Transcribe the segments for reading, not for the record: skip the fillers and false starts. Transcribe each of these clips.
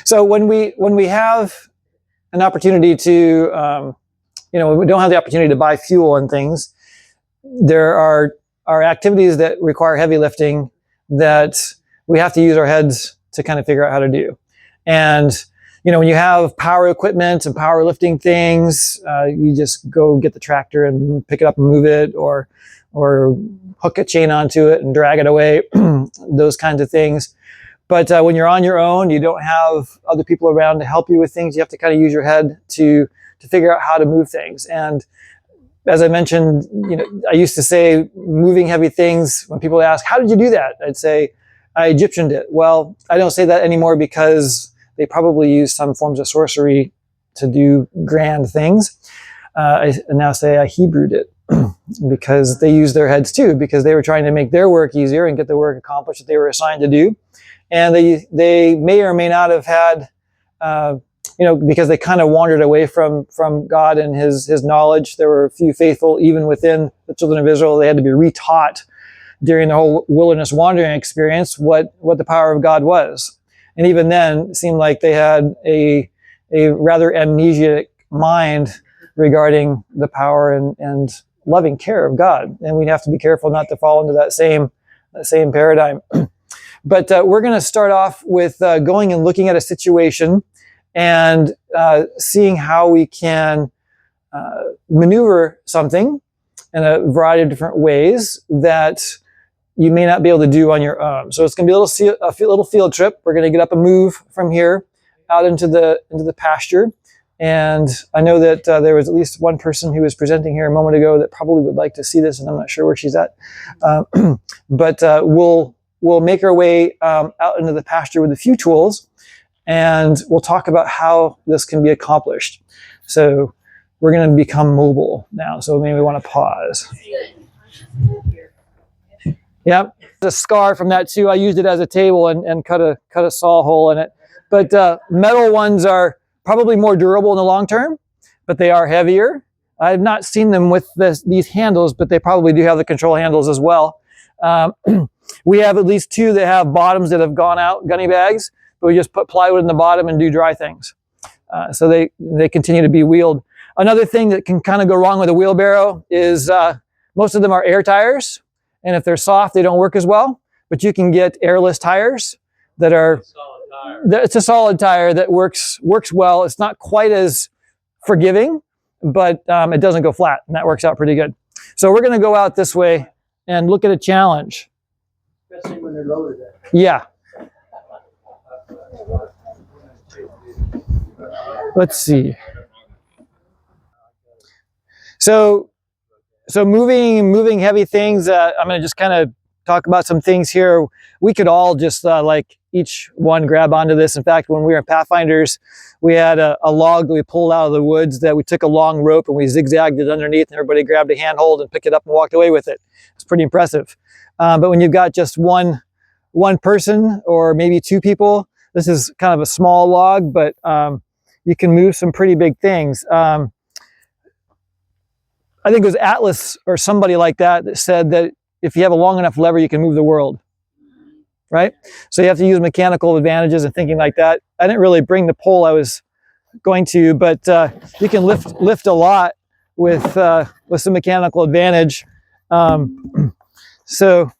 So when we have an opportunity to, we don't have the opportunity to buy fuel and things, there are activities that require heavy lifting that we have to use our heads to kind of figure out how to do. And, when you have power equipment and power lifting things, you just go get the tractor and pick it up and move it, or hook a chain onto it and drag it away, those kinds of things. But when you're on your own, you don't have other people around to help you with things. You have to kind of use your head to figure out how to move things. And as I mentioned, I used to say moving heavy things. When people ask, how did you do that? I'd say, I Egyptianed it. Well, I don't say that anymore because they probably used some forms of sorcery to do grand things. I now say I Hebrewed it because they used their heads too, because they were trying to make their work easier and get the work accomplished that they were assigned to do. And they may or may not have had, because they kind of wandered away from God and his knowledge. There were a few faithful, even within the children of Israel. They had to be retaught during the whole wilderness wandering experience what the power of God was. And even then, it seemed like they had a rather amnesiac mind regarding the power and loving care of God. And we'd have to be careful not to fall into that same paradigm. But we're going to start off with going and looking at a situation and seeing how we can maneuver something in a variety of different ways that you may not be able to do on your own. So it's going to be a little field trip. We're going to get up and move from here out into the pasture. And I know that there was at least one person who was presenting here a moment ago that probably would like to see this, and I'm not sure where she's at. But we'll make our way out into the pasture with a few tools, and we'll talk about how this can be accomplished. So we're going to become mobile now. So maybe we want to pause. Yep, a scar from that too. I used it as a table and cut a saw hole in it. But metal ones are probably more durable in the long term, but they are heavier. I've not seen them with these handles, but they probably do have the control handles as well. We have at least two that have bottoms that have gone out, gunny bags, but we just put plywood in the bottom and do dry things. So they continue to be wheeled. Another thing that can kind of go wrong with a wheelbarrow is most of them are air tires. And if they're soft, they don't work as well. But you can get airless tires that are, it's a solid tire that works well. It's not quite as forgiving, but it doesn't go flat, and that works out pretty good. So we're going to go out this way and look at a challenge. Especially when they're loaded. Yeah. Let's see. So moving heavy things, I'm going to just kind of talk about some things here. We could all just like each one grab onto this. In fact, when we were in Pathfinders, we had a log that we pulled out of the woods that we took a long rope and we zigzagged it underneath, and everybody grabbed a handhold and picked it up and walked away with it. It's pretty impressive. But when you've got just one person or maybe two people, this is kind of a small log, but you can move some pretty big things. I think it was Atlas or somebody like that said that if you have a long enough lever, you can move the world, right? So you have to use mechanical advantages and thinking like that. I didn't really bring the pole I was going to, but you can lift a lot with some mechanical advantage. So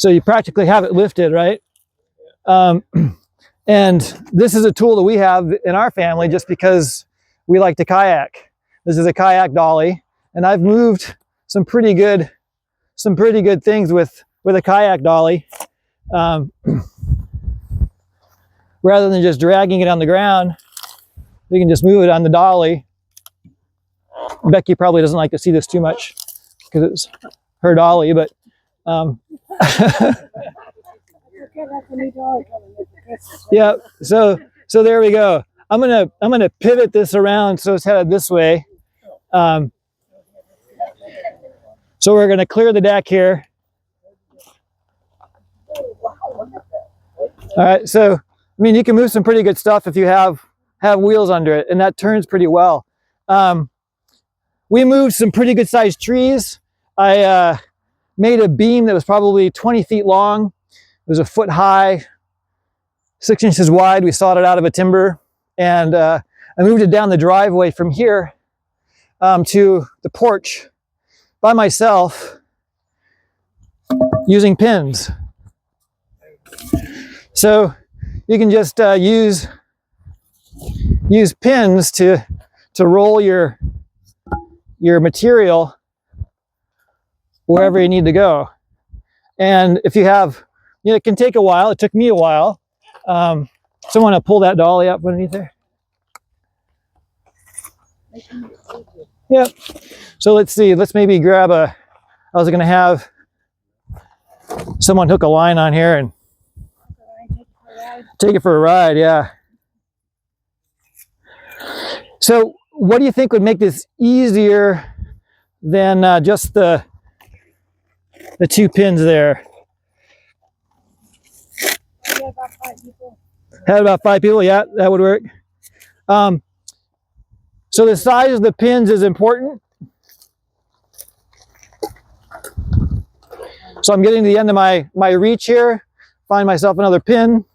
you practically have it lifted, right? And this is a tool that we have in our family just because we like to kayak. This is a kayak dolly, and I've moved some pretty good things with a kayak dolly. Rather than just dragging it on the ground, we can just move it on the dolly. Becky probably doesn't like to see this too much because it's her dolly, but yeah. So there we go. I'm gonna pivot this around so it's headed this way. So we're gonna clear the deck here. All right. So I mean, you can move some pretty good stuff if you have wheels under it, and that turns pretty well. We moved some pretty good sized trees. I made a beam that was probably 20 feet long. It was a foot high, 6 inches wide. We sawed it out of a timber, and I moved it down the driveway from here to the porch by myself using pins. So you can just use pins to roll your material wherever you need to go. And if you have, it can take a while. It took me a while. Someone will pull that dolly up underneath there. Yep. So let's see. Let's maybe grab I was going to have someone hook a line on here and take it for a ride. Yeah. So what do you think would make this easier than just the 2 pins there? Yeah, about 5 people. Had about 5 people. Yeah, that would work. So the size of the pins is important. So I'm getting to the end of my reach here. Find myself another pin.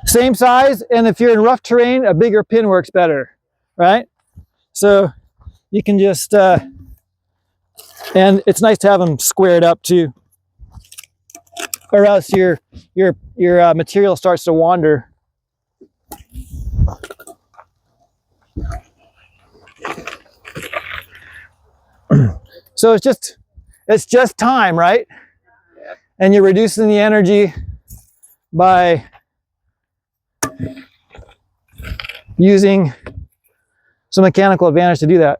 Same size, and if you're in rough terrain, a bigger pin works better, right? So you can just, and it's nice to have them squared up too, or else your material starts to wander. So it's just time, right? And you're reducing the energy by using some mechanical advantage to do that.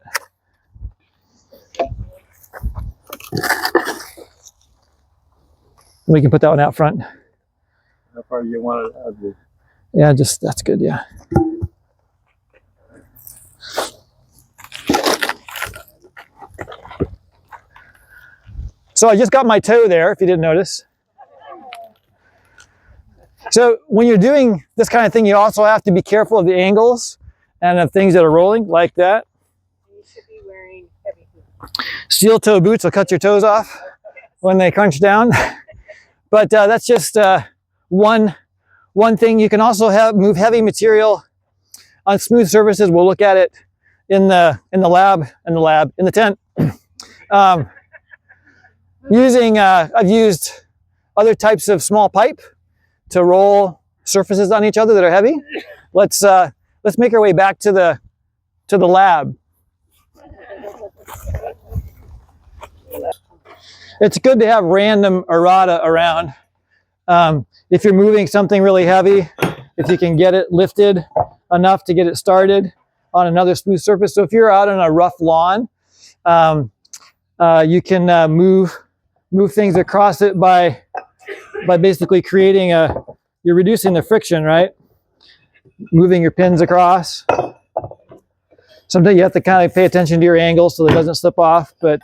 We can put that one out front. How far do you want it out of? Yeah, that's good, yeah. So I just got my toe there, if you didn't notice. So when you're doing this kind of thing, you also have to be careful of the angles and of things that are rolling like that. You should be wearing heavy boots. Steel toe boots will cut your toes off when they crunch down. But that's just one thing. You can also move heavy material on smooth surfaces. We'll look at it in the tent. I've used other types of small pipe to roll surfaces on each other that are heavy. Let's make our way back to the lab. It's good to have random errata around. If you're moving something really heavy, if you can get it lifted enough to get it started on another smooth surface. So if you're out on a rough lawn, you can move things across it by basically creating you're reducing the friction, right? Moving your pins across. Sometimes you have to kind of pay attention to your angle so it doesn't slip off, but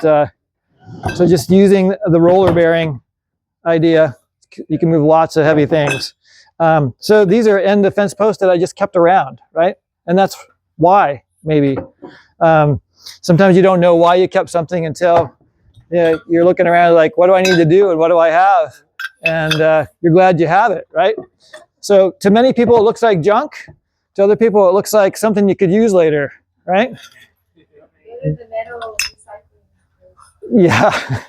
so just using the roller bearing idea, you can move lots of heavy things. So these are end defense posts that I just kept around, right? And that's why, maybe. Sometimes you don't know why you kept something until you're looking around like, what do I need to do and what do I have? And you're glad you have it, right? So to many people, it looks like junk. To other people, it looks like something you could use later, right? The metal recycling. Yeah.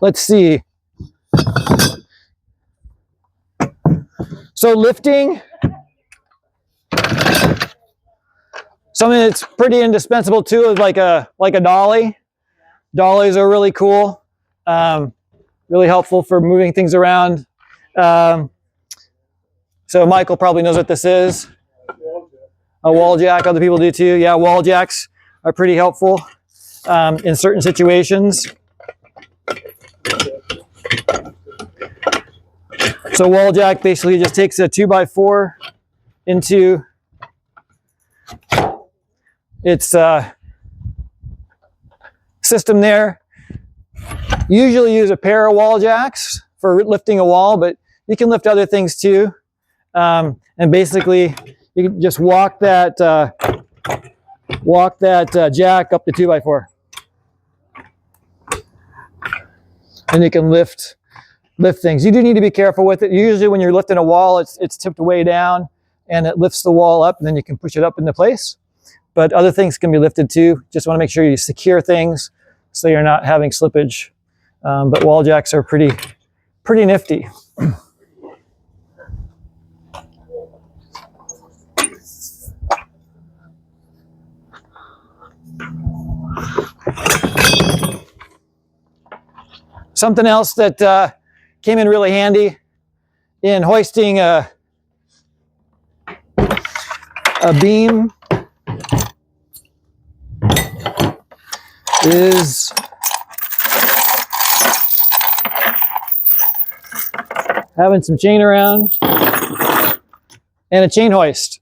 Let's see. So lifting, something that's pretty indispensable too is like a dolly. Dollies are really cool, really helpful for moving things around. So Michael probably knows what this is. A wall jack, other people do too. Yeah, wall jacks are pretty helpful in certain situations. So wall jack basically just takes a 2x4 into its system there. Usually use a pair of wall jacks for lifting a wall, but you can lift other things too. And basically you can just walk that jack up the 2x4. and you can lift things. You do need to be careful with it. Usually when you're lifting a wall, it's tipped way down and it lifts the wall up, and then you can push it up into place. But other things can be lifted too. Just want to make sure you secure things so you're not having slippage. But wall jacks are pretty nifty. Something else that came in really handy in hoisting a beam is having some chain around and a chain hoist.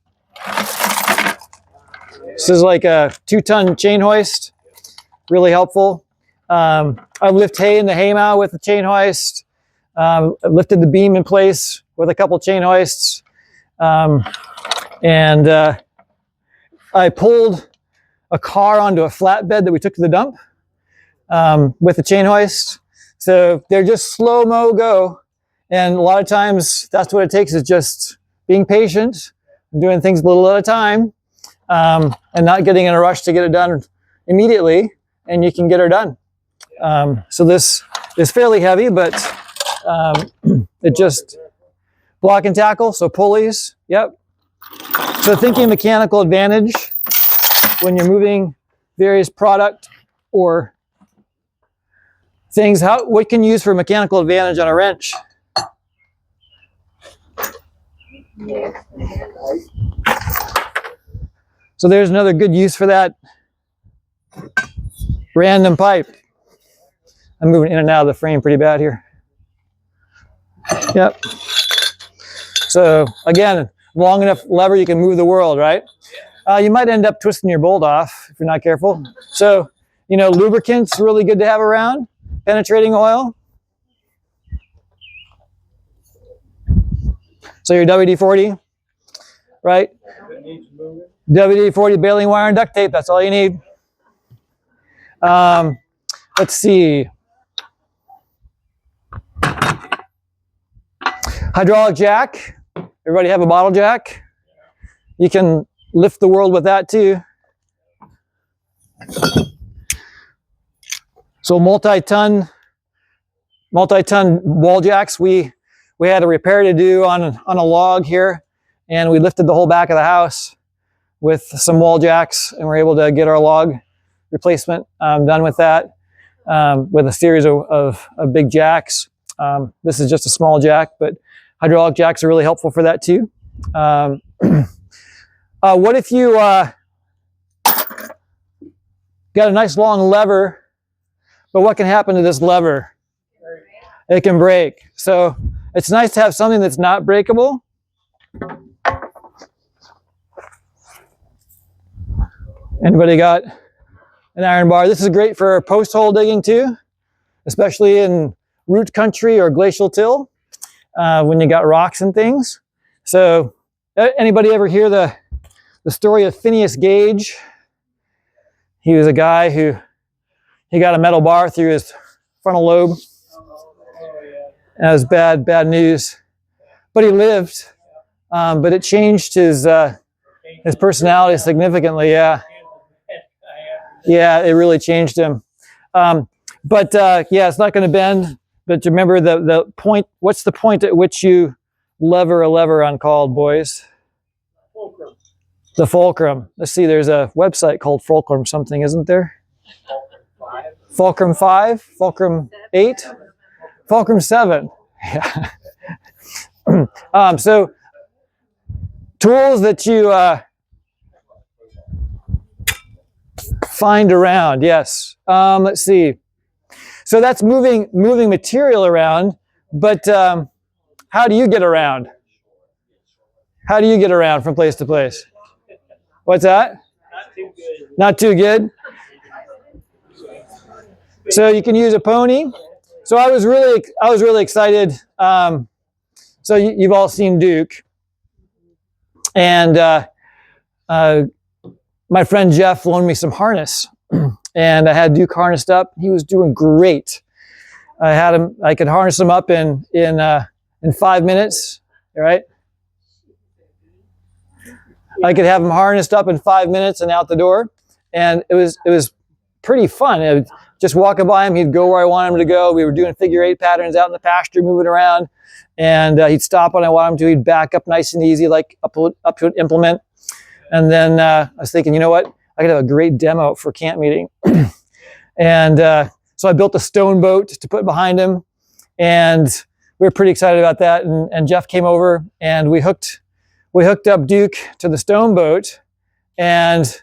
This is like a 2-ton chain hoist, really helpful. I've lifted hay in the haymow with the chain hoist. I've lifted the beam in place with a couple chain hoists. And I pulled a car onto a flatbed that we took to the dump with the chain hoist. So they're just slow-mo go. And a lot of times that's what it takes, is just being patient, doing things a little at a time, and not getting in a rush to get it done immediately, and you can get her done. So this is fairly heavy, but it just block and tackle, so pulleys, yep. So thinking mechanical advantage when you're moving various product or things, what can you use for mechanical advantage on a wrench? So there's another good use for that. Random pipe. I'm moving in and out of the frame pretty bad here. Yep. So again, long enough lever you can move the world, right? You might end up twisting your bolt off if you're not careful. So, you know, lubricant's really good to have around. Penetrating oil. So your WD-40, right? WD-40, baling wire, and duct tape, that's all you need. Let's see. Hydraulic jack. Everybody have a bottle jack? You can lift the world with that too. So multi-ton wall jacks. We had a repair to do on a log here, and we lifted the whole back of the house with some wall jacks, and we're able to get our log replacement done with that, with a series of big jacks. This is just a small jack, but hydraulic jacks are really helpful for that too. What if you got a nice long lever, but what can happen to this lever? It can break. So it's nice to have something that's not breakable. Anybody got an iron bar? This is great for post hole digging too, especially in root country or glacial till, when you got rocks and things. So anybody ever hear the story of Phineas Gage? He was a guy who he got a metal bar through his frontal lobe. That was bad news. But he lived. But it changed his personality significantly. Yeah, it really changed him. Yeah, it's not going to bend. But remember the point. What's the point at which you lever a lever uncalled, boys? Fulcrum. The fulcrum. Let's see. There's a website called Fulcrum something, isn't there? Fulcrum 5, Fulcrum 8, Fulcrum 7. Yeah. So tools that you find around. Yes. Let's see. So that's moving material around, but how do you get around? How do you get around from place to place? What's that? Not too good. Not too good. So you can use a pony. So I was really excited. So you've all seen Duke, and my friend Jeff loaned me some harness, and I had Duke harnessed up. He was doing great. I could harness him up in 5 minutes, right? I could have him harnessed up in 5 minutes and out the door. And it was pretty fun. Just walking by him, he'd go where I wanted him to go. We were doing figure 8 patterns out in the pasture, moving around. And he'd stop when I wanted him to. He'd back up nice and easy, like up to an implement. And then I was thinking, you know what? I could have a great demo for camp meeting. And so I built a stone boat to put behind him. And we were pretty excited about that. And Jeff came over and we hooked up Duke to the stone boat. And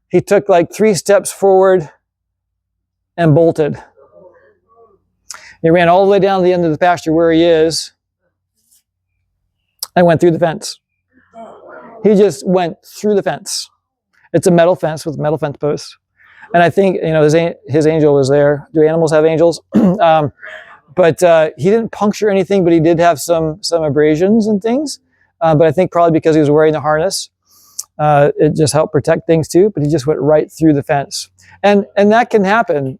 he took like 3 steps forward and bolted. He ran all the way down to the end of the pasture where he is and went through the fence. He just went through the fence. It's a metal fence with metal fence posts. And I think, his angel was there. Do animals have angels? But he didn't puncture anything, but he did have some abrasions and things. But I think probably because he was wearing the harness, it just helped protect things too. But he just went right through the fence. And that can happen.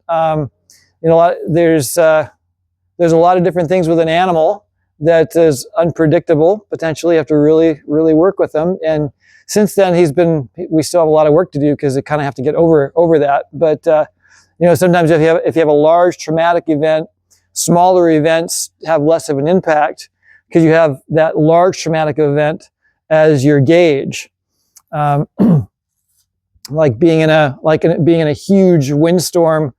There's a lot of different things with an animal that is unpredictable. Potentially, you have to really, really work with them. And since then, we still have a lot of work to do because they kind of have to get over that. But sometimes if you have a large traumatic event, smaller events have less of an impact because you have that large traumatic event as your gauge. Like being in a huge windstorm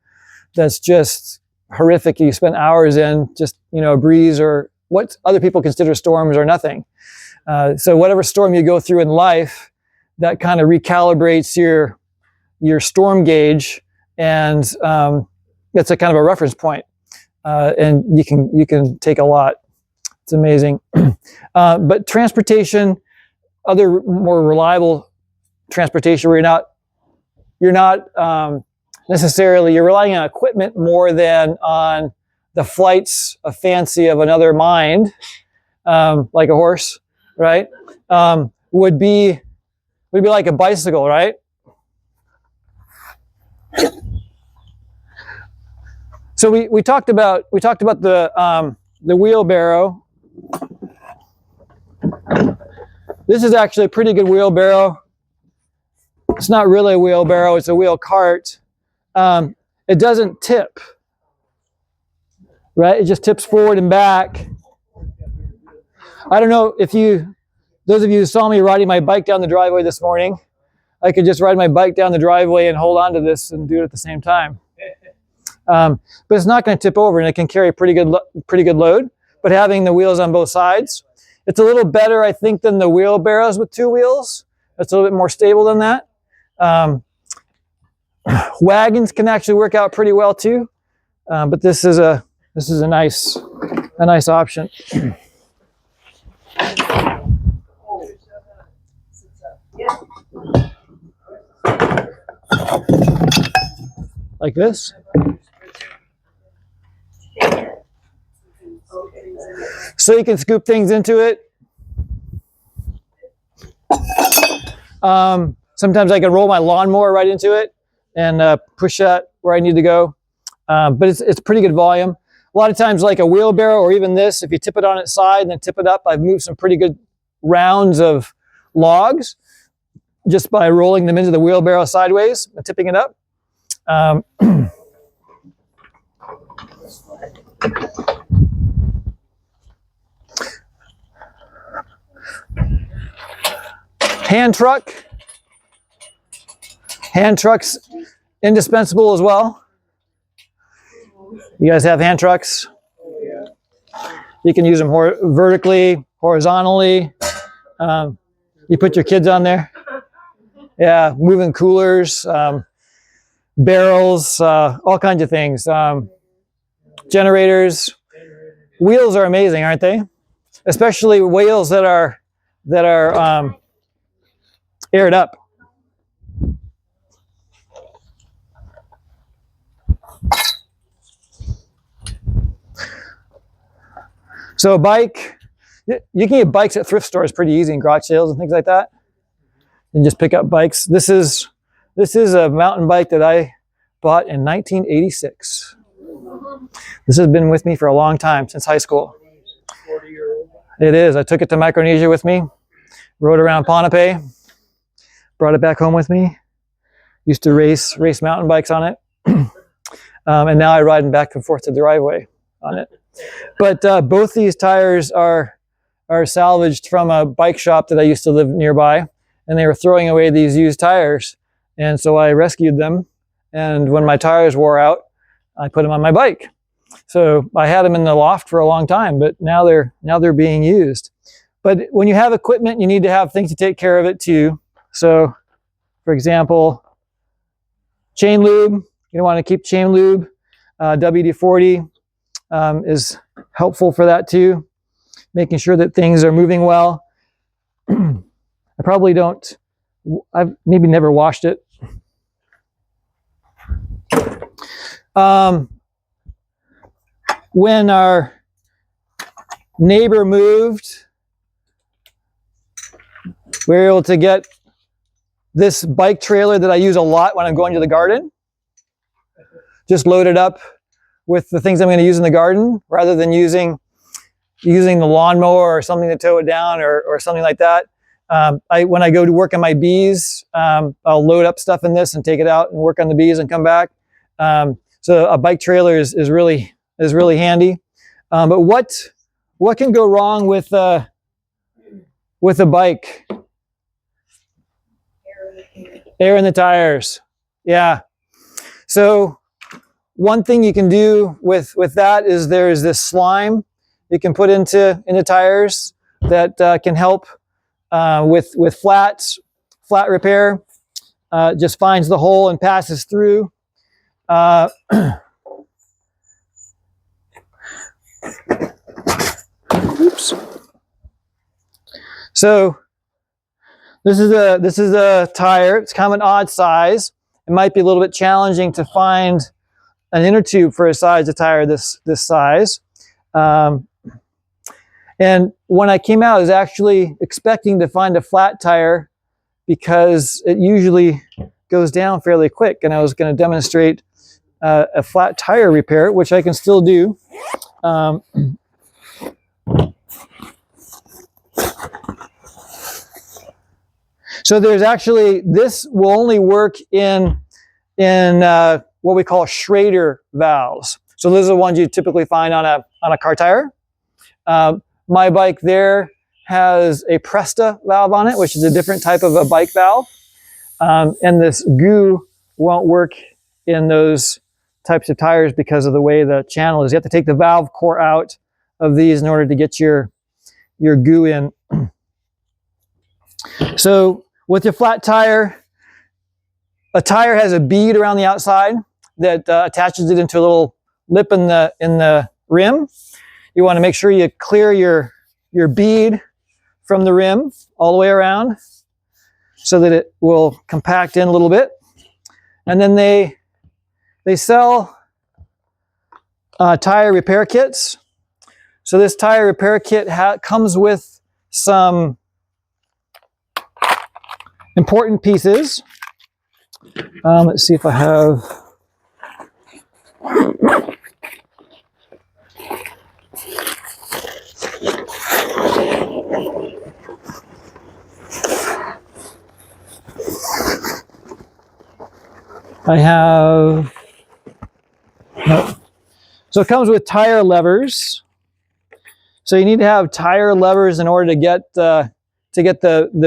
that's just horrific. You spend hours in just a breeze or what other people consider storms or nothing. So whatever storm you go through in life, that kind of recalibrates your storm gauge, and it's a kind of a reference point. And you can take a lot. It's amazing. But transportation, other more reliable transportation where you're not necessarily, you're relying on equipment more than on the flights of fancy of another mind, like a horse, right? Would be like a bicycle, right? So we talked about the wheelbarrow. This is actually a pretty good wheelbarrow. It's not really a wheelbarrow, it's a wheel cart. It doesn't tip, right? It just tips forward and back. I don't know if those of you who saw me riding my bike down the driveway this morning, I could just ride my bike down the driveway and hold on to this and do it at the same time. But it's not going to tip over, and it can carry a pretty good load. But having the wheels on both sides, it's a little better, I think, than the wheelbarrows with 2 wheels. It's a little bit more stable than that. Wagons can actually work out pretty well too, but this is a nice option. Like this. So you can scoop things into it. Sometimes I can roll my lawnmower right into it and push that where I need to go. But it's pretty good volume. A lot of times, like a wheelbarrow or even this, if you tip it on its side and then tip it up, I've moved some pretty good rounds of logs just by rolling them into the wheelbarrow sideways and tipping it up. Hand truck. Hand trucks, indispensable as well. You guys have hand trucks? You can use them vertically, horizontally. You put your kids on there. Yeah, moving coolers, barrels, all kinds of things. Generators. Wheels are amazing, aren't they? Especially wheels that are aired up. So a bike, you can get bikes at thrift stores pretty easy in garage sales and things like that. And just pick up bikes. This is a mountain bike that I bought in 1986. This has been with me for a long time, since high school. 40-year-old. It is. I took it to Micronesia with me, rode around Ponape, brought it back home with me. Used to race mountain bikes on it. And now I ride back and forth to the driveway on it. But both these tires are salvaged from a bike shop that I used to live nearby, and they were throwing away these used tires. And so I rescued them, and when my tires wore out, I put them on my bike. So I had them in the loft for a long time, but now they're being used. But when you have equipment, you need to have things to take care of it too. So, for example, chain lube. You don't want to keep chain lube. WD-40 is helpful for that too. Making sure that things are moving well. I probably don't. I've maybe never washed it. When our neighbor moved, we were able to get this bike trailer that I use a lot when I'm going to the garden. Just load it up with the things I'm going to use in the garden, rather than using the lawnmower or something to tow it down or something like that. When I go to work on my bees, I'll load up stuff in this and take it out and work on the bees and come back. So a bike trailer is really handy. But what can go wrong with a bike? Air in the tires. Yeah. So one thing you can do with that is there's this slime you can put into tires that can help with flat repair. Just finds the hole and passes through. Oops. So this is a tire. It's kind of an odd size. It might be a little bit challenging to find an inner tube for a size of tire this size. And when I came out, I was actually expecting to find a flat tire because it usually goes down fairly quick. And I was going to demonstrate a flat tire repair, which I can still do. So there's actually, this will only work in what we call Schrader valves. So those are the ones you typically find on a car tire. My bike there has a Presta valve on it, which is a different type of a bike valve. And this goo won't work in those types of tires because of the way the channel is. You have to take the valve core out of these in order to get your goo in. So with your flat tire, a tire has a bead around the outside that attaches it into a little lip in the rim. You want to make sure you clear your bead from the rim all the way around so that it will compact in a little bit. And then they sell tire repair kits. So this tire repair kit comes with some important pieces. Let's see if I have. No. So it comes with tire levers. So you need to have tire levers in order to get the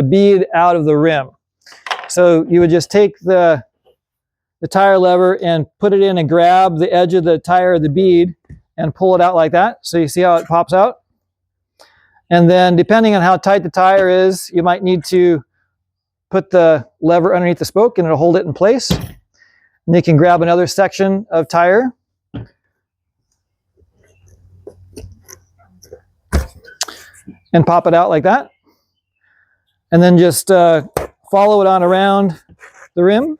bead out of the rim. So you would just take the tire lever and put it in and grab the edge of the tire or the bead and pull it out like that. So you see how it pops out? And then depending on how tight the tire is, you might need to put the lever underneath the spoke and it'll hold it in place. And you can grab another section of tire. And pop it out like that. And then just follow it on around the rim.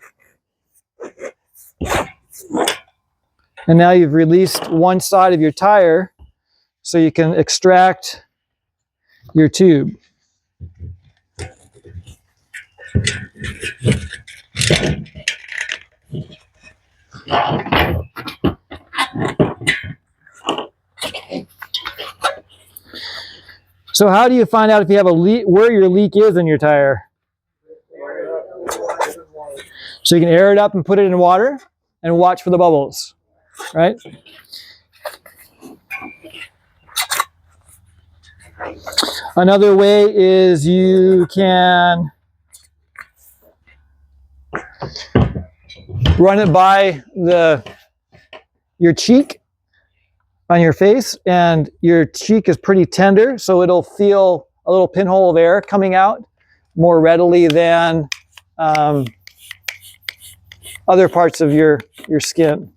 And now you've released one side of your tire so you can extract your tube. So how do you find out if you have a leak, where your leak is in your tire? So you can air it up and put it in water and watch for the bubbles, right? Another way is you can run it by your cheek on your face, and your cheek is pretty tender, so it'll feel a little pinhole of air coming out more readily than other parts of your skin.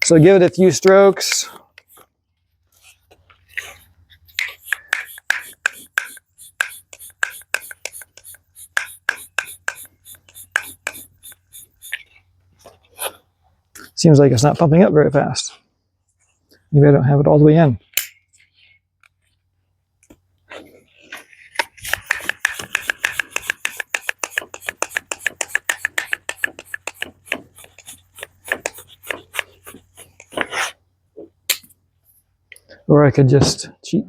So give it a few strokes. Seems like it's not pumping up very fast. Maybe I don't have it all the way in. Or I could just cheat.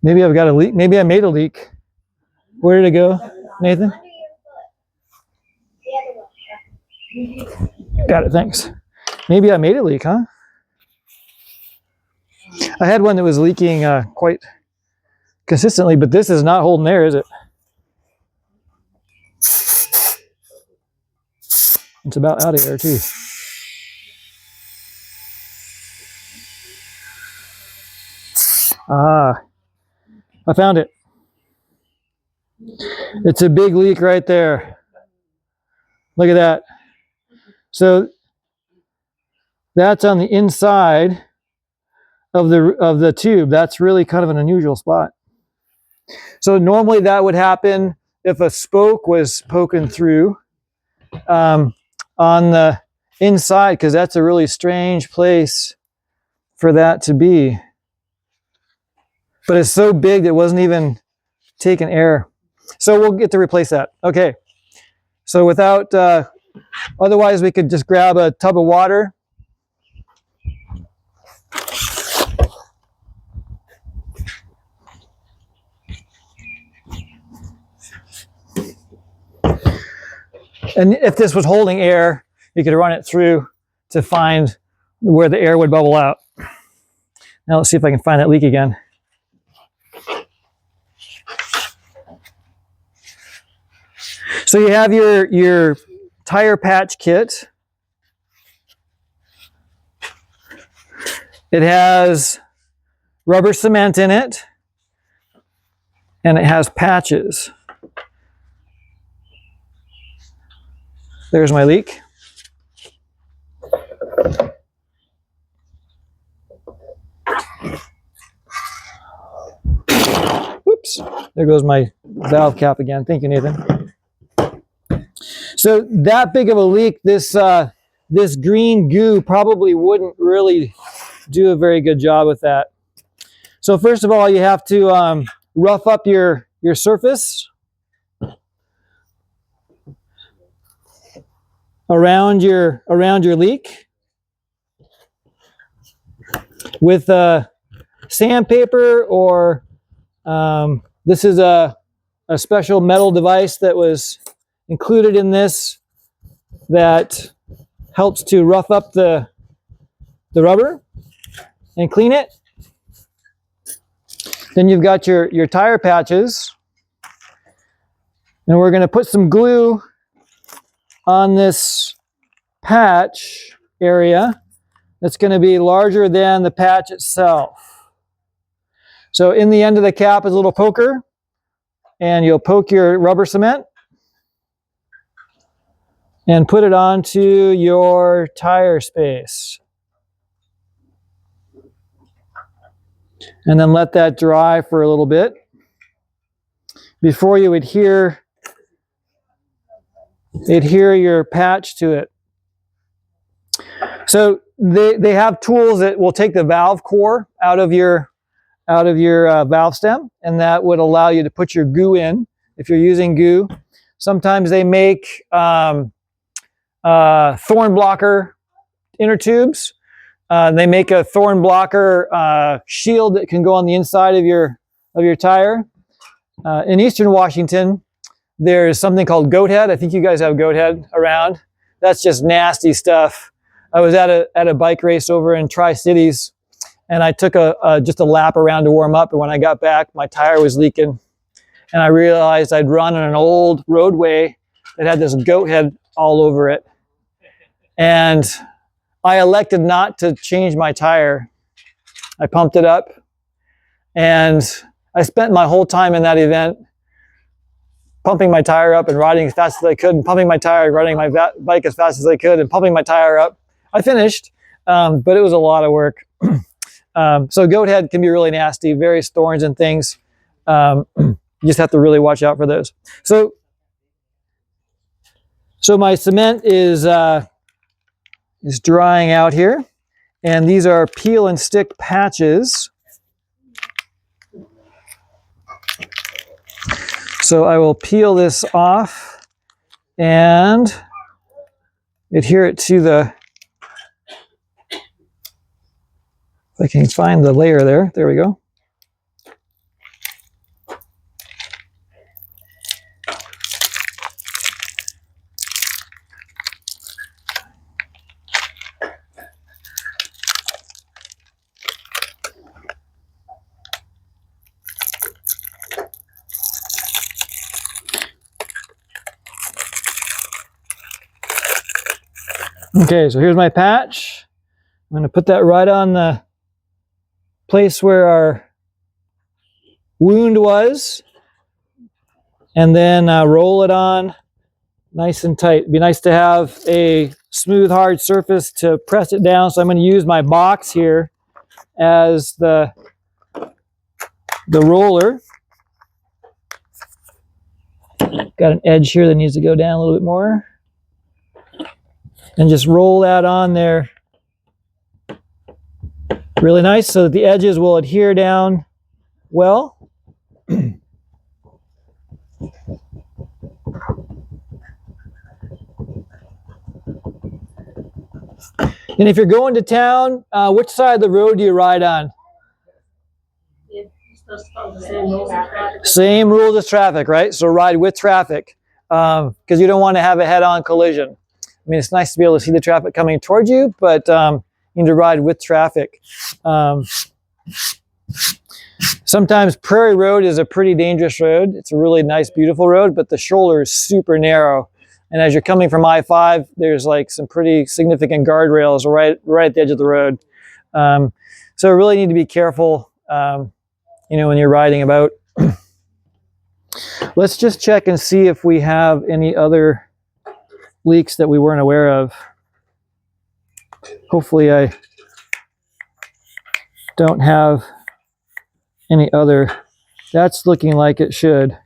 Maybe I've got a leak. Maybe I made a leak. Where did it go, Nathan? Got it, thanks. Maybe I made a leak, huh? I had one that was leaking quite consistently, but this is not holding air, is it? It's about out of air, too. Ah, I found it. It's a big leak right there. Look at that. So that's on the inside of the tube. That's really kind of an unusual spot. So normally that would happen if a spoke was poking through on the inside, because that's a really strange place for that to be. But it's so big that it wasn't even taking air. So we'll get to replace that. Okay. So without, otherwise we could just grab a tub of water. And if this was holding air, you could run it through to find where the air would bubble out. Now let's see if I can find that leak again. So you have your tire patch kit. It has rubber cement in it, and it has patches. There's my leak. Whoops, there goes my valve cap again. Thank you, Nathan. So that big of a leak, this green goo probably wouldn't really do a very good job with that. So first of all, you have to rough up your surface around your leak with sandpaper, or this is a special metal device that was included in this that helps to rough up the rubber and clean it. Then you've got your tire patches, and we're going to put some glue on this patch area that's going to be larger than the patch itself. So in the end of the cap is a little poker, and you'll poke your rubber cement and put it onto your tire space. And then let that dry for a little bit before you adhere your patch to it. So they have tools that will take the valve core out of your valve stem, and that would allow you to put your goo in if you're using goo. Sometimes they make thorn blocker inner tubes. They make a thorn blocker shield that can go on the inside of your tire. In Eastern Washington, there's something called goat head. I think you guys have goat head around. That's just nasty stuff. I was at a bike race over in Tri-Cities, and I took just a lap around to warm up. And when I got back, my tire was leaking, and I realized I'd run on an old roadway that had this goat head all over it. And I elected not to change my tire. I pumped it up, and I spent my whole time in that event pumping my tire up and riding as fast as I could, and pumping my tire, riding my bike as fast as I could, and pumping my tire up. I finished, but it was a lot of work. So goat head can be really nasty, various thorns and things. You just have to really watch out for those. So my cement is drying out here, and these are peel and stick patches. So I will peel this off and adhere it to the, if I can find the layer there. There we go. Okay, so here's my patch. I'm going to put that right on the place where our wound was, and then roll it on nice and tight. It'd be nice to have a smooth, hard surface to press it down. So I'm going to use my box here as the roller. Got an edge here that needs to go down a little bit more. And just roll that on there really nice so that the edges will adhere down well. And if you're going to town, which side of the road do you ride on? Same rules as traffic, right? So ride with traffic, because you don't want to have a head-on collision. I mean, it's nice to be able to see the traffic coming towards you, but you need to ride with traffic. Sometimes Prairie Road is a pretty dangerous road. It's a really nice, beautiful road, but the shoulder is super narrow. And as you're coming from I-5, there's like some pretty significant guardrails right at the edge of the road. So really need to be careful, when you're riding about. Let's just check and see if we have any other leaks that we weren't aware of. Hopefully I don't have any other. That's looking like it should.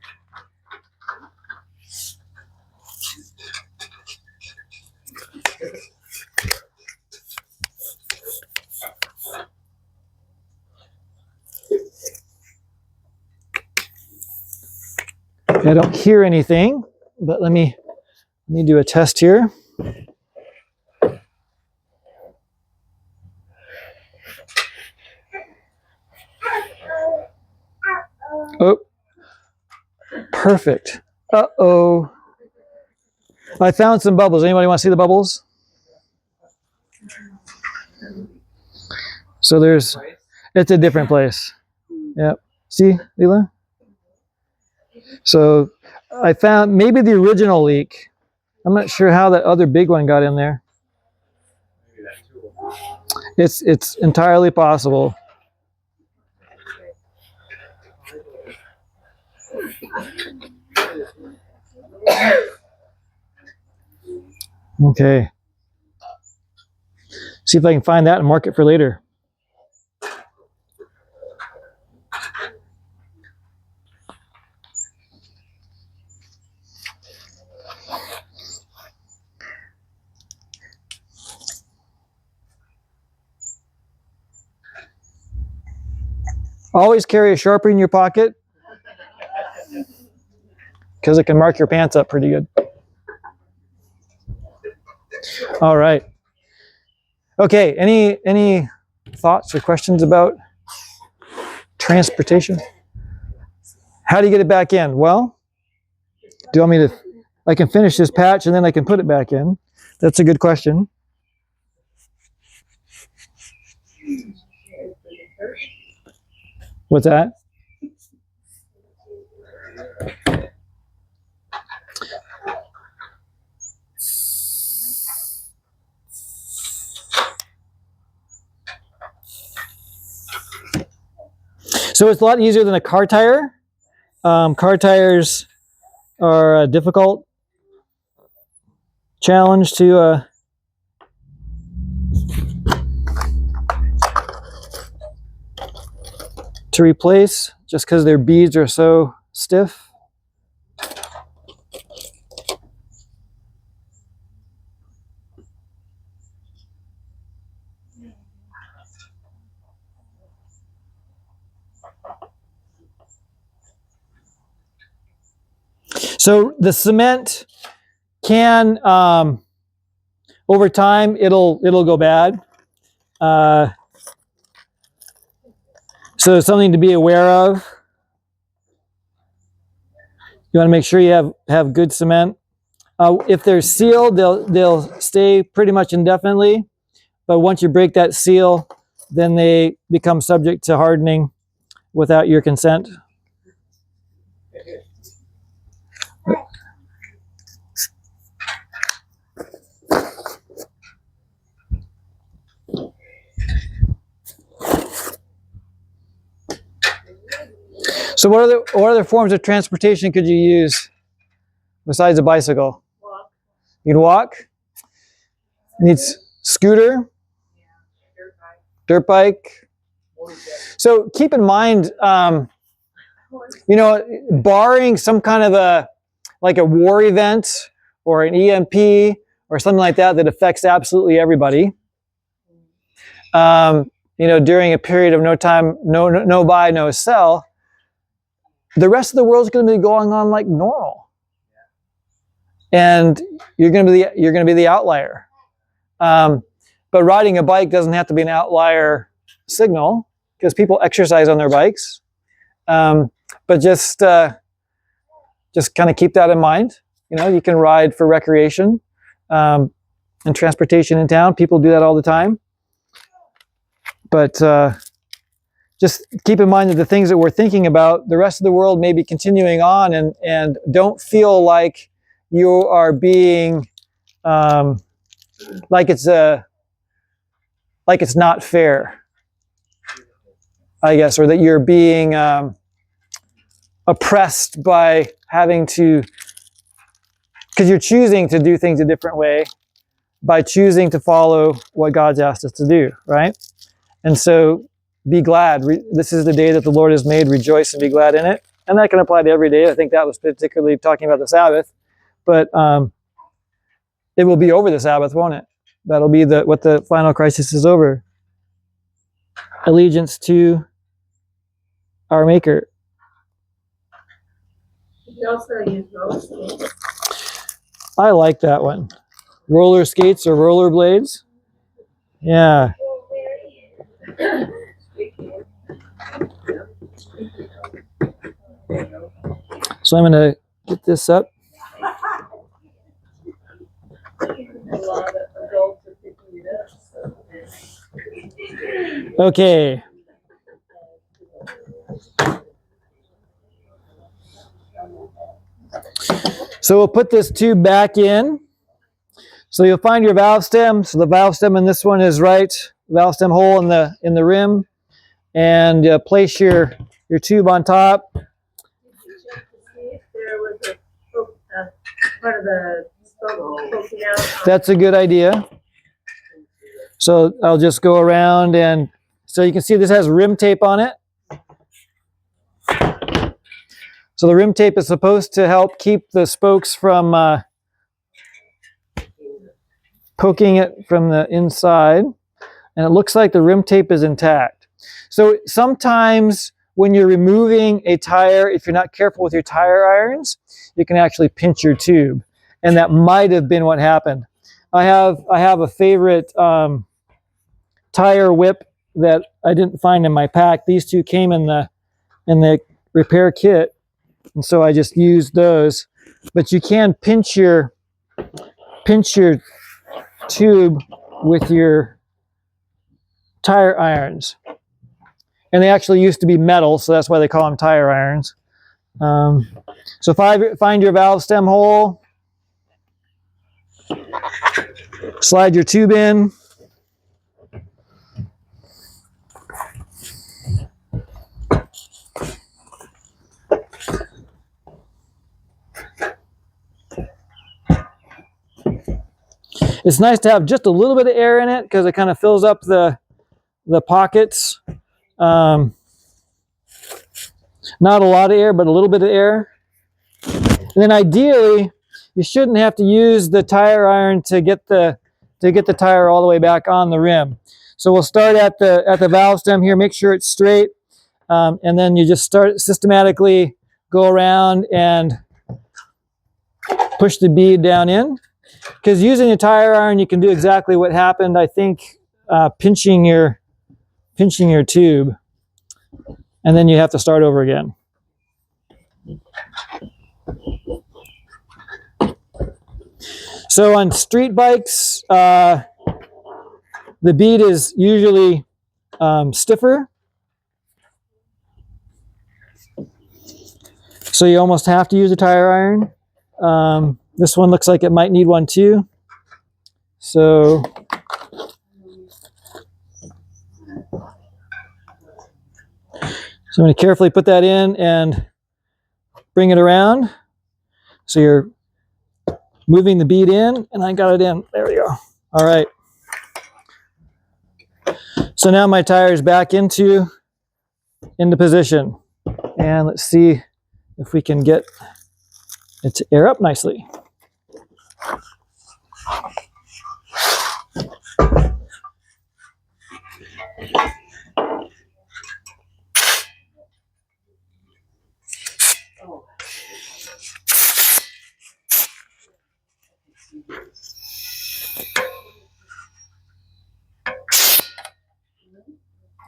I don't hear anything, but let me do a test here. Oh, perfect. Uh-oh. I found some bubbles. Anybody want to see the bubbles? So it's a different place. Yep. See, Leela? So I found maybe the original leak. I'm not sure how that other big one got in there. It's entirely possible. Okay. See if I can find that and mark it for later. Always carry a Sharpie in your pocket because it can mark your pants up pretty good. All right. Okay, any thoughts or questions about transportation? How do you get it back in? Well, do you want me to, I can finish this patch and then I can put it back in. That's a good question. What's that? So it's a lot easier than a car tire. Car tires are a difficult challenge to replace just because their beads are so stiff. So the cement can, over time, it'll go bad. So it's something to be aware of. You want to make sure you have good cement. If they're sealed, they'll stay pretty much indefinitely. But once you break that seal, then they become subject to hardening without your consent. So what other forms of transportation could you use besides a bicycle? Walk. You can walk. Needs scooter, dirt bike. So keep in mind, barring some kind of like a war event or an EMP or something like that affects absolutely everybody. During a period of no time, no buy, no sell, the rest of the world's going to be going on like normal, and you're going to be the outlier. But riding a bike doesn't have to be an outlier signal because people exercise on their bikes. But just kind of keep that in mind. You can ride for recreation and transportation in town. People do that all the time. But just keep in mind that the things that we're thinking about, the rest of the world may be continuing on, and don't feel like you are being like it's not fair, I guess, or that you're being oppressed by having to, because you're choosing to do things a different way by choosing to follow what God's asked us to do, right? And so be glad. This is the day that the Lord has made. Rejoice and be glad in it. And that can apply to every day. I think that was particularly talking about the Sabbath. But it will be over the Sabbath, won't it? That'll be what the final crisis is over. Allegiance to our Maker. You also use roller skates. I like that one. Roller skates or roller blades. Yeah. So I'm going to get this up. Okay. So we'll put this tube back in. So you'll find your valve stem. So the valve stem in this one is right. Valve stem hole in the rim, and place your tube on top. Did you check to see if there was a part of the spoke poking out? That's a good idea. So I'll just go around, and so you can see this has rim tape on it. So the rim tape is supposed to help keep the spokes from poking it from the inside. And it looks like the rim tape is intact. So sometimes when you're removing a tire, if you're not careful with your tire irons, you can actually pinch your tube. And that might have been what happened. I have a favorite tire whip that I didn't find in my pack. These two came in the repair kit, and so I just used those. But you can pinch your tube with your tire irons, and they actually used to be metal, so that's why they call them tire irons. So find your valve stem hole, slide your tube in. It's nice to have just a little bit of air in it because it kind of fills up the pockets. Not a lot of air, but a little bit of air. And then ideally, you shouldn't have to use the tire iron to get the tire all the way back on the rim. So we'll start at the valve stem here, make sure it's straight, and then you just start systematically go around and push the bead down in. Because using a tire iron, you can do exactly what happened. I think pinching your tube, and then you have to start over again. So on street bikes, the bead is usually stiffer. So you almost have to use a tire iron. This one looks like it might need one too. So I'm going to carefully put that in and bring it around. So you're moving the bead in, and I got it in. There we go. All right. So now my tire is back into position. And let's see if we can get it to air up nicely.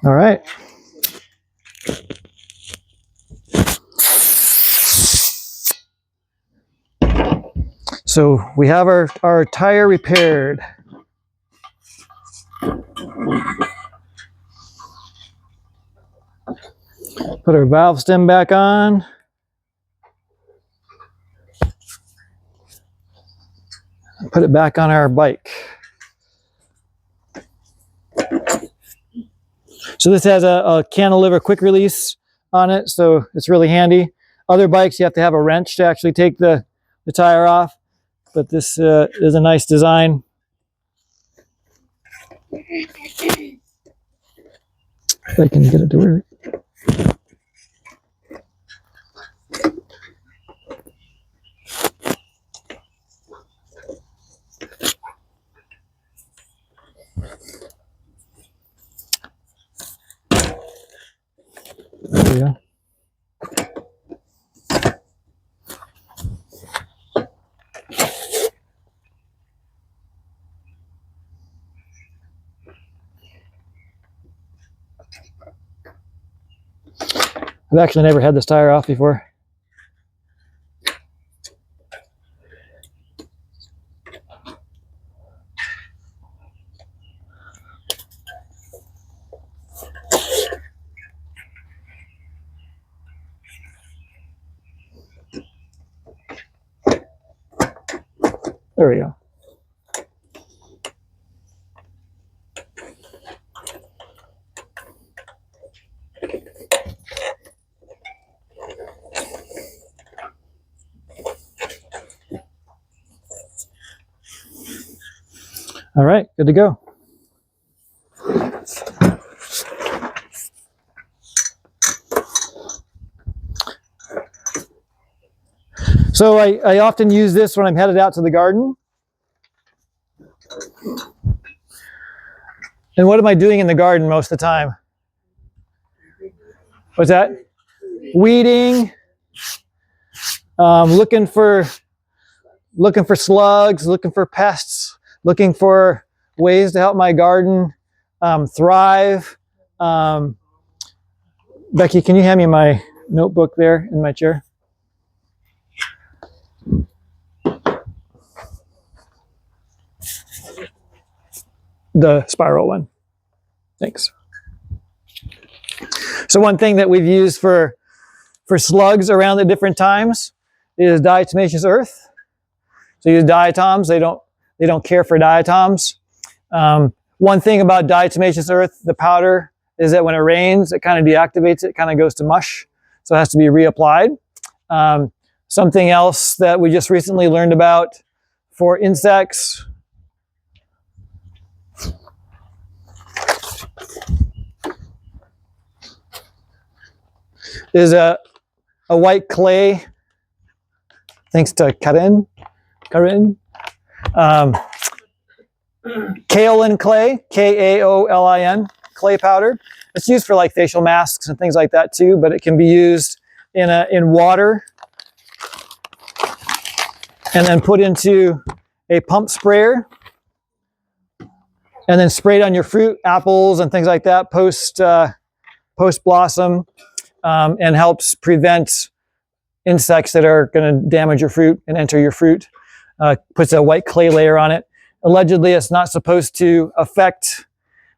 All right. So we have our tire repaired. Put our valve stem back on. Put it back on our bike. So this has a cantilever quick release on it, so it's really handy. Other bikes, you have to have a wrench to actually take the tire off, but this is a nice design. If I can get it to work. There we go. I've actually never had this tire off before. There we go. All right, good to go. So I often use this when I'm headed out to the garden. And what am I doing in the garden most of the time? What's that? Weeding, looking for slugs, looking for pests, looking for ways to help my garden thrive. Becky, can you hand me my notebook there in my chair? The spiral one. Thanks. So one thing that we've used for slugs around at different times is diatomaceous earth. So use diatoms. They don't care for diatoms. One thing about diatomaceous earth, the powder, is that when it rains, it kind of deactivates it, kind of goes to mush. So it has to be reapplied. Something else that we just recently learned about for insects is a white clay, thanks to Karin. Kaolin clay, Kaolin, clay powder. It's used for like facial masks and things like that too, but it can be used in water and then put into a pump sprayer and then sprayed on your fruit, apples and things like that post blossom, and helps prevent insects that are going to damage your fruit and enter your fruit. Puts a white clay layer on it. Allegedly, it's not supposed to affect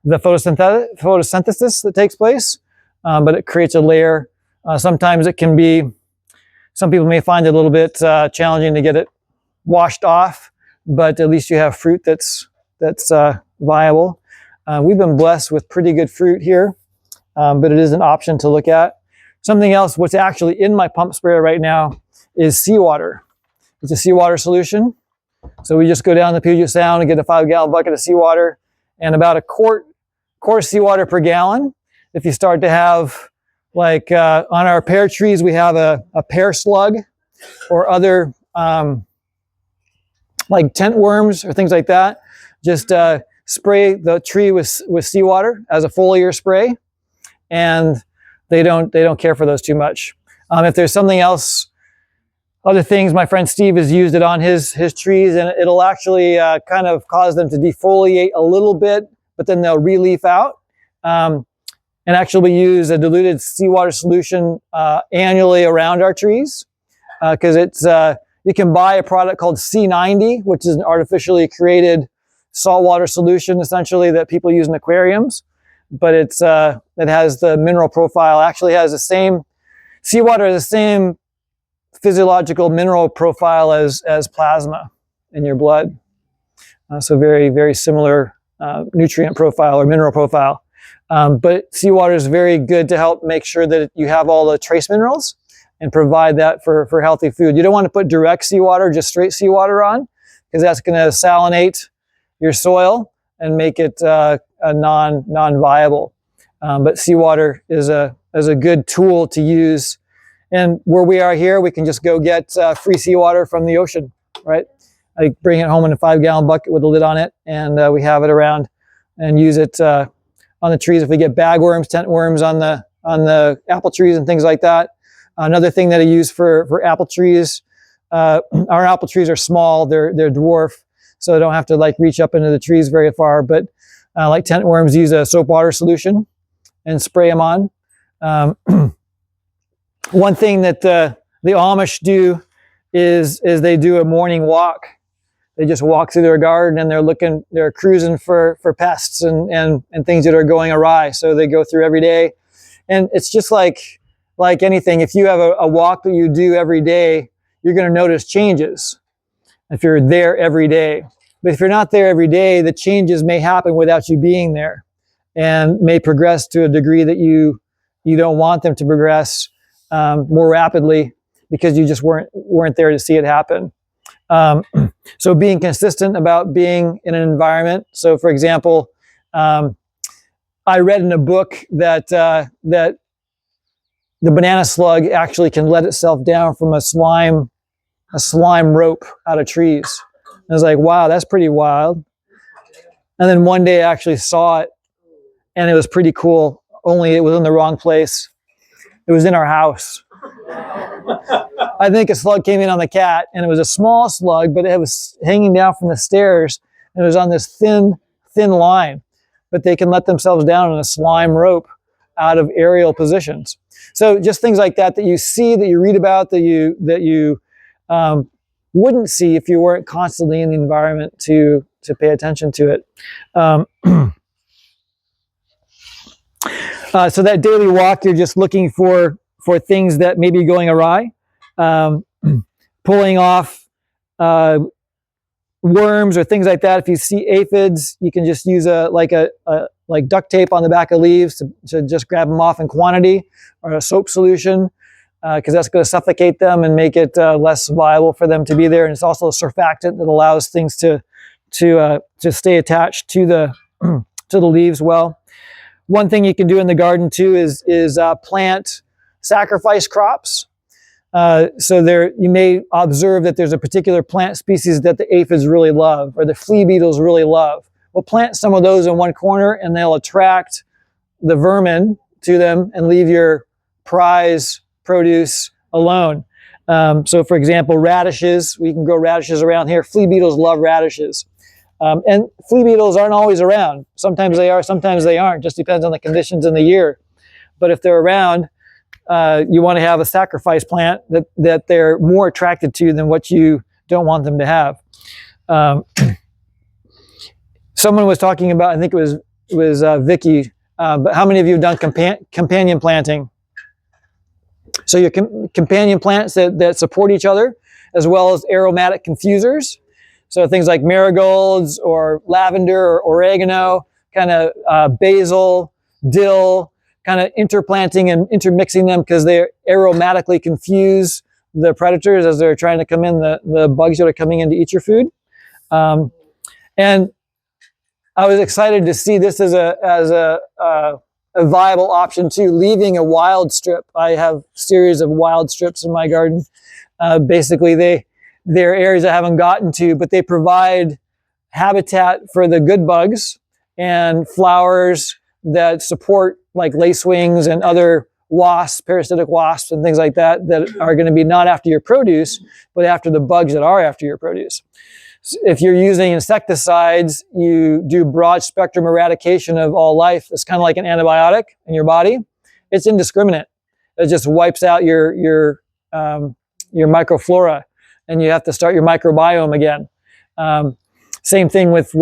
the photosynthesis that takes place, but it creates a layer. Sometimes it can be, some people may find it a little bit challenging to get it washed off, but at least you have fruit that's viable. We've been blessed with pretty good fruit here, but it is an option to look at. Something else, what's actually in my pump sprayer right now is seawater. It's a seawater solution. So we just go down the Puget Sound and get a 5-gallon bucket of seawater and about a quart of seawater per gallon. If you start to have, like on our pear trees, we have a pear slug or other like tent worms or things like that, just spray the tree with seawater as a foliar spray, and they don't care for those too much. If there's something else, other things, my friend Steve has used it on his trees, and it'll actually kind of cause them to defoliate a little bit, but then they'll re-leaf out. And actually we use a diluted seawater solution annually around our trees, because it's you can buy a product called C90, which is an artificially created saltwater solution, essentially, that people use in aquariums. But it has the mineral profile, actually has the same, seawater has the same physiological mineral profile as plasma in your blood. So very, very similar nutrient profile or mineral profile. But seawater is very good to help make sure that you have all the trace minerals and provide that for healthy food. You don't want to put direct seawater, just straight seawater on, because that's going to salinate your soil and make it non-viable. But seawater is a good tool to use. And where we are here, we can just go get free seawater from the ocean, right? I bring it home in a 5-gallon bucket with a lid on it, and we have it around and use it on the trees. If we get bagworms, tent worms on the apple trees and things like that. Another thing that I use for apple trees, our apple trees are small, they're dwarf, so I don't have to like reach up into the trees very far, but like tent worms, use a soap water solution and spray them on. One thing that the Amish do is they do a morning walk. They just walk through their garden and they're cruising for pests and things that are going awry. So they go through every day. And it's just like anything. If you have a walk that you do every day, you're going to notice changes if you're there every day. But if you're not there every day, the changes may happen without you being there and may progress to a degree that you don't want them to progress more rapidly because you just weren't there to see it happen. So being consistent about being in an environment. So for example, I read in a book that the banana slug actually can let itself down from a slime rope out of trees. I was like, wow, that's pretty wild. And then one day I actually saw it, and it was pretty cool, only it was in the wrong place. It was in our house. I think a slug came in on the cat, and it was a small slug, but it was hanging down from the stairs, and it was on this thin line. But they can let themselves down on a slime rope out of aerial positions. So just things like that you see, that you read about, that you wouldn't see if you weren't constantly in the environment to pay attention to it. So that daily walk, you're just looking for things that may be going awry, pulling off worms or things like that. If you see aphids, you can just use like duct tape on the back of leaves to just grab them off in quantity, or a soap solution, because that's going to suffocate them and make it less viable for them to be there. And it's also a surfactant that allows things to stay attached to the to the leaves well. One thing you can do in the garden too is plant sacrifice crops. So there, you may observe that there's a particular plant species that the aphids really love, or the flea beetles really love. Well, plant some of those in one corner, and they'll attract the vermin to them and leave your prize produce alone. So for example, radishes, we can grow radishes around here. Flea beetles love radishes. And flea beetles aren't always around. Sometimes they are, sometimes they aren't. Just depends on the conditions in the year. But if they're around, you want to have a sacrifice plant that they're more attracted to than what you don't want them to have. Someone was talking about, I think it was Vicky, but how many of you have done companion planting? So your companion plants that support each other, as well as aromatic confusers. So things like marigolds or lavender or oregano, kind of basil, dill, kind of interplanting and intermixing them because they aromatically confuse the predators as they're trying to come in, the bugs that are coming in to eat your food. And I was excited to see this as a viable option too, leaving a wild strip. I have a series of wild strips in my garden. Basically, they're areas I haven't gotten to, but they provide habitat for the good bugs and flowers that support like lacewings and other wasps, parasitic wasps and things like that, that are going to be not after your produce, but after the bugs that are after your produce. If you're using insecticides, you do broad spectrum eradication of all life. It's kind of like an antibiotic in your body. It's indiscriminate. It just wipes out your microflora, and you have to start your microbiome again. Same thing with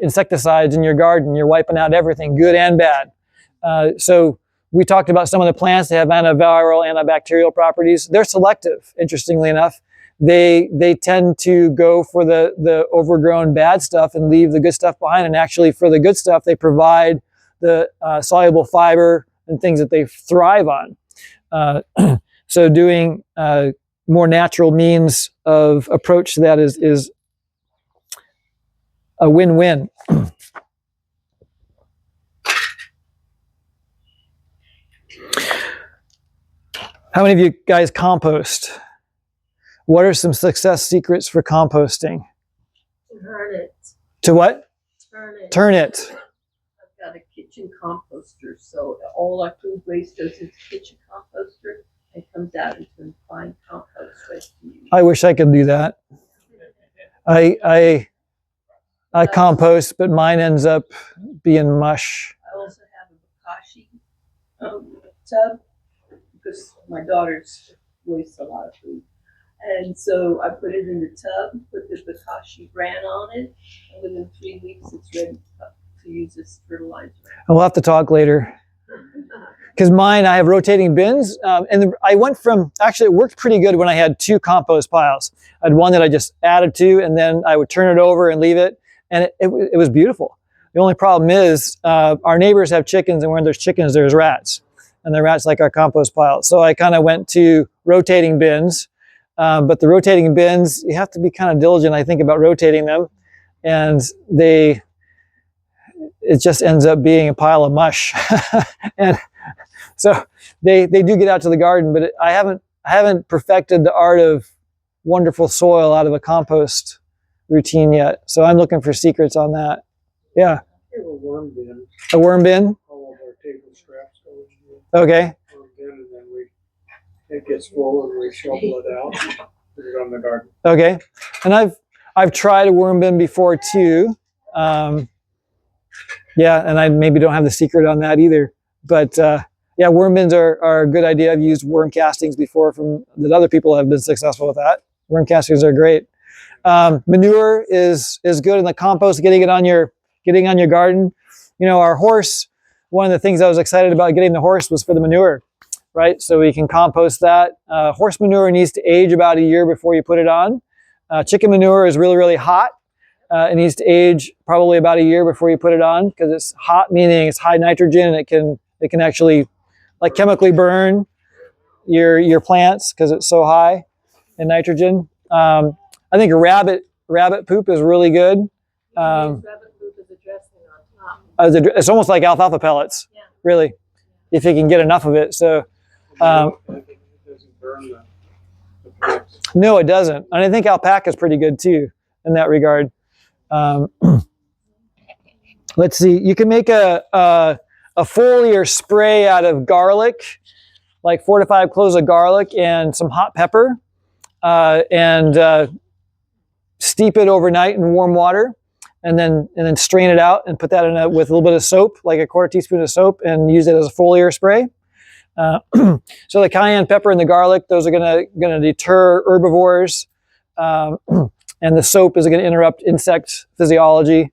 insecticides in your garden. You're wiping out everything, good and bad. So we talked about some of the plants that have antiviral, antibacterial properties. They're selective, interestingly enough. They tend to go for the overgrown bad stuff and leave the good stuff behind. And actually, for the good stuff, they provide the soluble fiber and things that they thrive on. So doing more natural means of approach to that is a win-win. How many of you guys compost? What are some success secrets for composting? Turn it. To what? Turn it. Turn it. I've got a kitchen composter, so all our food waste goes into the kitchen composter and comes out into a fine compost waste. I wish I could do that. I compost, but mine ends up being mush. I also have a bokashi tub because my daughters waste a lot of food. And so I put it in the tub, put the bokashi bran on it, and within 3 weeks it's ready to use as fertilizer. We'll have to talk later. Because mine, I have rotating bins. And I went from, actually it worked pretty good when I had 2 compost piles. I had one that I just added to, and then I would turn it over and leave it. And it was beautiful. The only problem is our neighbors have chickens, and when there's chickens, there's rats. And the rats like our compost pile. So I kind of went to rotating bins. But the rotating bins, you have to be kind of diligent, I think, about rotating them. And it just ends up being a pile of mush. And so they do get out to the garden, but I haven't perfected the art of wonderful soil out of a compost routine yet. So I'm looking for secrets on that. Yeah. We have a worm bin. A worm bin? All of our table scraps go in there. Okay. Worm bin, and then we It gets full and we shovel it out, put it on the garden. Okay, and I've tried a worm bin before too. Yeah, and I maybe don't have the secret on that either. But yeah, worm bins are a good idea. I've used worm castings before from that other people have been successful with that. Worm castings are great. Manure is good in the compost, getting on your garden. You know, our horse, one of the things I was excited about getting the horse was for the manure, right? So we can compost that. Horse manure needs to age about a year before you put it on. Chicken manure is really, really hot. It needs to age probably about a year before you put it on because it's hot, meaning it's high nitrogen, and it can actually like chemically burn your plants because it's so high in nitrogen. I think rabbit poop is really good. Rabbit poop is a dressing on top. It's almost like alfalfa pellets, Yeah. really, if you can get enough of it. So It doesn't burn the plants. no, it doesn't. And I think alpaca is pretty good too in that regard. Let's see. You can make a foliar spray out of garlic, like 4 to 5 cloves of garlic and some hot pepper, and steep it overnight in warm water, and then strain it out and put that with a little bit of soap, like a 1/4 teaspoon of soap, and use it as a foliar spray. So the cayenne pepper and the garlic, those are gonna deter herbivores. And the soap is going to interrupt insect physiology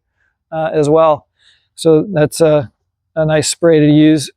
as well. So that's a nice spray to use.